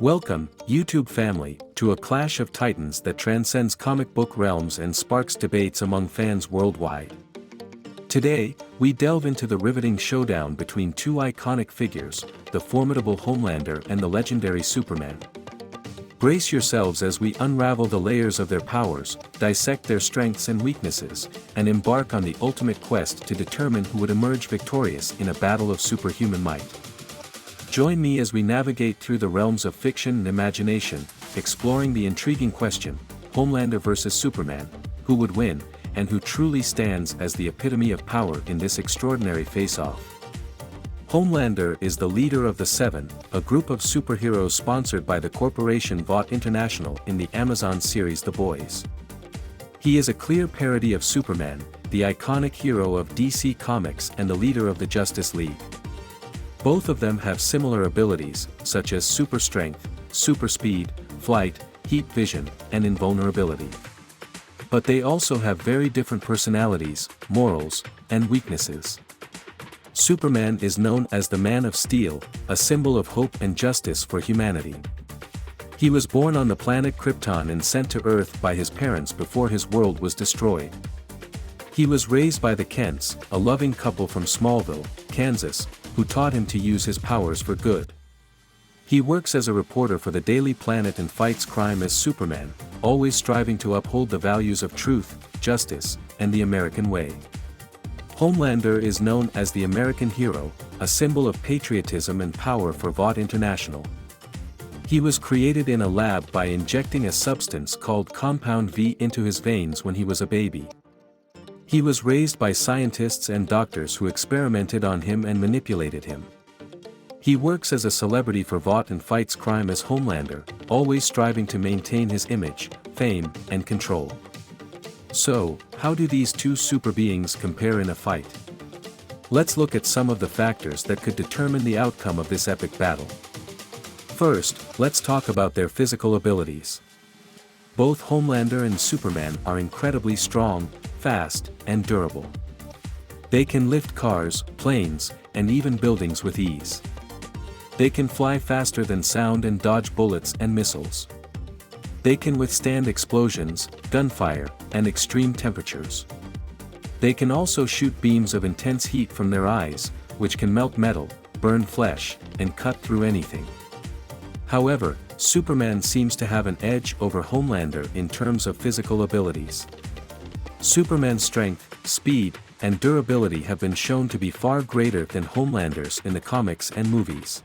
Welcome, YouTube family, to a clash of titans that transcends comic book realms and sparks debates among fans worldwide. Today, we delve into the riveting showdown between two iconic figures, the formidable Homelander and the legendary Superman. Brace yourselves as we unravel the layers of their powers, dissect their strengths and weaknesses, and embark on the ultimate quest to determine who would emerge victorious in a battle of superhuman might. Join me as we navigate through the realms of fiction and imagination, exploring the intriguing question, Homelander versus Superman, who would win, and who truly stands as the epitome of power in this extraordinary face-off. Homelander is the leader of the Seven, a group of superheroes sponsored by the corporation Vought International in the Amazon series The Boys. He is a clear parody of Superman, the iconic hero of DC Comics and the leader of the Justice League. Both of them have similar abilities, such as super strength, super speed, flight, heat vision, and invulnerability. But they also have very different personalities, morals, and weaknesses. Superman is known as the Man of Steel, a symbol of hope and justice for humanity. He was born on the planet Krypton and sent to Earth by his parents before his world was destroyed. He was raised by the Kents, a loving couple from Smallville, Kansas, who taught him to use his powers for good. He works as a reporter for the Daily Planet and fights crime as Superman, always striving to uphold the values of truth, justice, and the American way. Homelander is known as the American hero, a symbol of patriotism and power for Vought International. He was created in a lab by injecting a substance called Compound V into his veins when he was a baby. He was raised by scientists and doctors who experimented on him and manipulated him. He works as a celebrity for Vought and fights crime as Homelander, always striving to maintain his image, fame, and control. So, how do these two super beings compare in a fight? Let's look at some of the factors that could determine the outcome of this epic battle. First, let's talk about their physical abilities. Both Homelander and Superman are incredibly strong, fast, and durable. They can lift cars, planes, and even buildings with ease. They can fly faster than sound and dodge bullets and missiles. They can withstand explosions, gunfire, and extreme temperatures. They can also shoot beams of intense heat from their eyes, which can melt metal, burn flesh, and cut through anything. However, Superman seems to have an edge over Homelander in terms of physical abilities. Superman's strength, speed, and durability have been shown to be far greater than Homelander's in the comics and movies.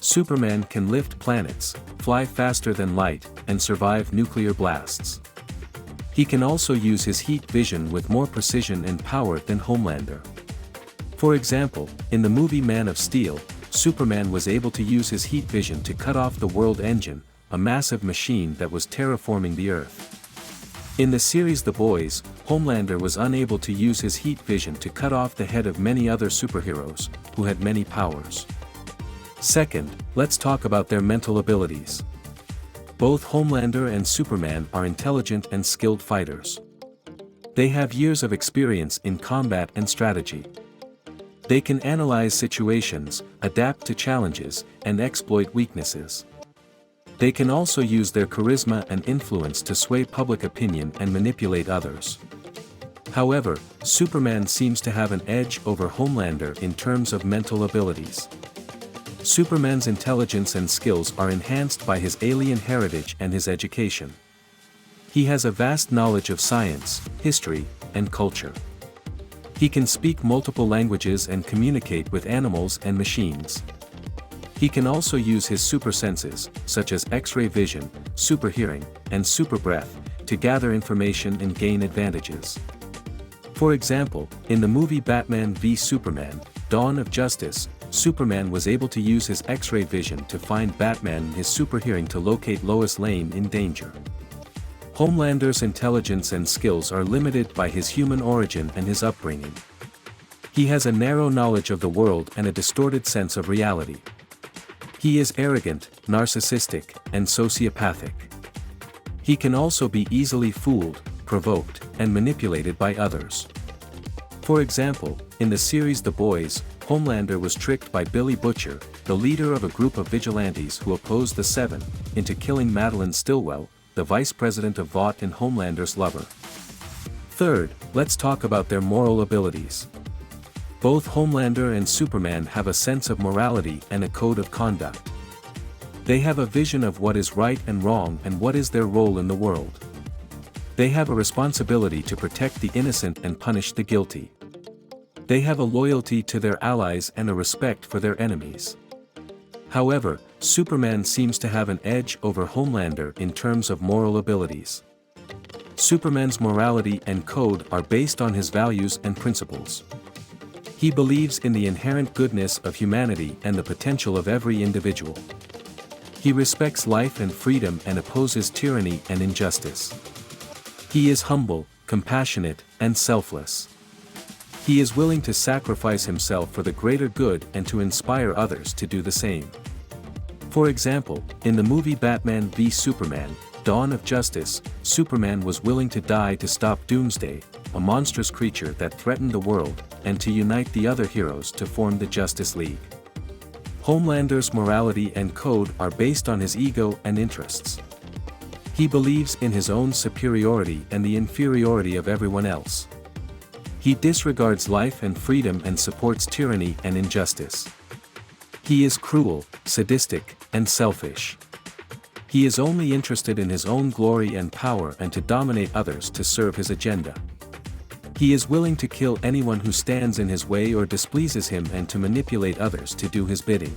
Superman can lift planets, fly faster than light, and survive nuclear blasts. He can also use his heat vision with more precision and power than Homelander. For example, in the movie Man of Steel, Superman was able to use his heat vision to cut off the world engine, a massive machine that was terraforming the Earth. In the series The Boys, Homelander was unable to use his heat vision to cut off the head of many other superheroes, who had many powers. Second, let's talk about their mental abilities. Both Homelander and Superman are intelligent and skilled fighters. They have years of experience in combat and strategy. They can analyze situations, adapt to challenges, and exploit weaknesses. They can also use their charisma and influence to sway public opinion and manipulate others. However, Superman seems to have an edge over Homelander in terms of mental abilities. Superman's intelligence and skills are enhanced by his alien heritage and his education. He has a vast knowledge of science, history, and culture. He can speak multiple languages and communicate with animals and machines. He can also use his super senses, such as X-ray vision, super hearing, and super breath, to gather information and gain advantages. For example, in the movie Batman v Superman, Dawn of Justice, Superman was able to use his X-ray vision to find Batman and his super hearing to locate Lois Lane in danger. Homelander's intelligence and skills are limited by his human origin and his upbringing. He has a narrow knowledge of the world and a distorted sense of reality. He is arrogant, narcissistic, and sociopathic. He can also be easily fooled, provoked, and manipulated by others. For example, in the series The Boys, Homelander was tricked by Billy Butcher, the leader of a group of vigilantes who opposed the Seven, into killing Madeline Stillwell, the vice president of Vought and Homelander's lover. Third, let's talk about their moral abilities. Both Homelander and Superman have a sense of morality and a code of conduct. They have a vision of what is right and wrong and what is their role in the world. They have a responsibility to protect the innocent and punish the guilty. They have a loyalty to their allies and a respect for their enemies. However, Superman seems to have an edge over Homelander in terms of moral abilities. Superman's morality and code are based on his values and principles. He believes in the inherent goodness of humanity and the potential of every individual. He respects life and freedom and opposes tyranny and injustice. He is humble, compassionate, and selfless. He is willing to sacrifice himself for the greater good and to inspire others to do the same. For example, in the movie Batman v Superman, Dawn of Justice, Superman was willing to die to stop Doomsday, a monstrous creature that threatened the world, and to unite the other heroes to form the Justice League. Homelander's morality and code are based on his ego and interests. He believes in his own superiority and the inferiority of everyone else. He disregards life and freedom and supports tyranny and injustice. He is cruel, sadistic, and selfish. He is only interested in his own glory and power and to dominate others to serve his agenda. He is willing to kill anyone who stands in his way or displeases him and to manipulate others to do his bidding.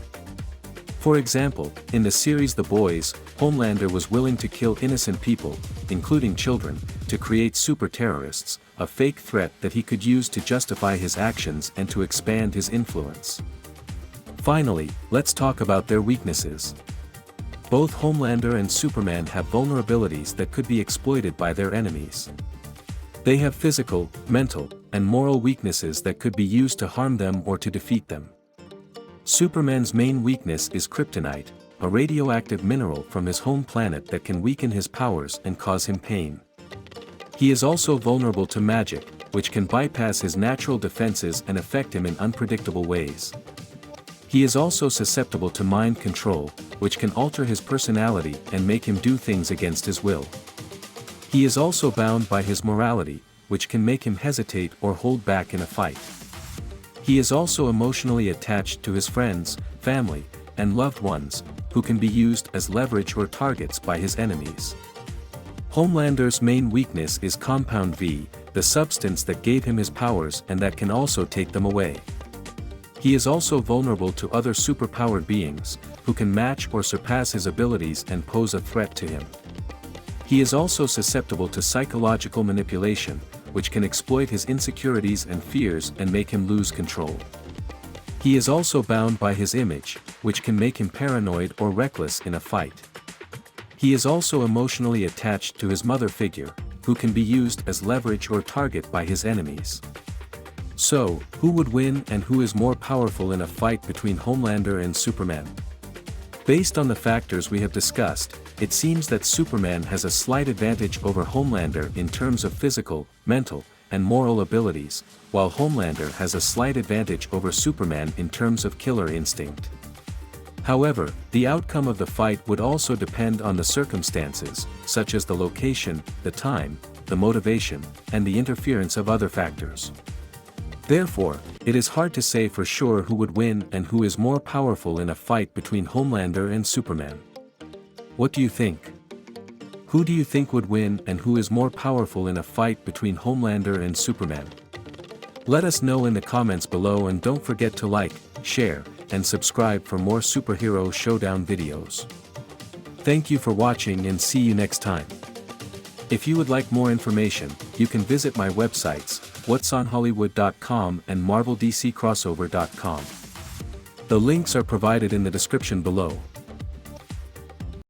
For example, in the series The Boys, Homelander was willing to kill innocent people, including children, to create super-terrorists, a fake threat that he could use to justify his actions and to expand his influence. Finally, let's talk about their weaknesses. Both Homelander and Superman have vulnerabilities that could be exploited by their enemies. They have physical, mental, and moral weaknesses that could be used to harm them or to defeat them. Superman's main weakness is kryptonite, a radioactive mineral from his home planet that can weaken his powers and cause him pain. He is also vulnerable to magic, which can bypass his natural defenses and affect him in unpredictable ways. He is also susceptible to mind control, which can alter his personality and make him do things against his will. He is also bound by his morality, which can make him hesitate or hold back in a fight. He is also emotionally attached to his friends, family, and loved ones, who can be used as leverage or targets by his enemies. Homelander's main weakness is Compound V, the substance that gave him his powers and that can also take them away. He is also vulnerable to other superpowered beings, who can match or surpass his abilities and pose a threat to him. He is also susceptible to psychological manipulation, which can exploit his insecurities and fears and make him lose control. He is also bound by his image, which can make him paranoid or reckless in a fight. He is also emotionally attached to his mother figure, who can be used as leverage or target by his enemies. So, who would win and who is more powerful in a fight between Homelander and Superman? Based on the factors we have discussed, it seems that Superman has a slight advantage over Homelander in terms of physical, mental, and moral abilities, while Homelander has a slight advantage over Superman in terms of killer instinct. However, the outcome of the fight would also depend on the circumstances, such as the location, the time, the motivation, and the interference of other factors. Therefore, it is hard to say for sure who would win and who is more powerful in a fight between Homelander and Superman. What do you think? Who do you think would win and who is more powerful in a fight between Homelander and Superman? Let us know in the comments below and don't forget to like, share, and subscribe for more superhero showdown videos. Thank you for watching and see you next time. If you would like more information, you can visit my websites, whatsonhollywood.com and marveldccrossover.com. The links are provided in the description below.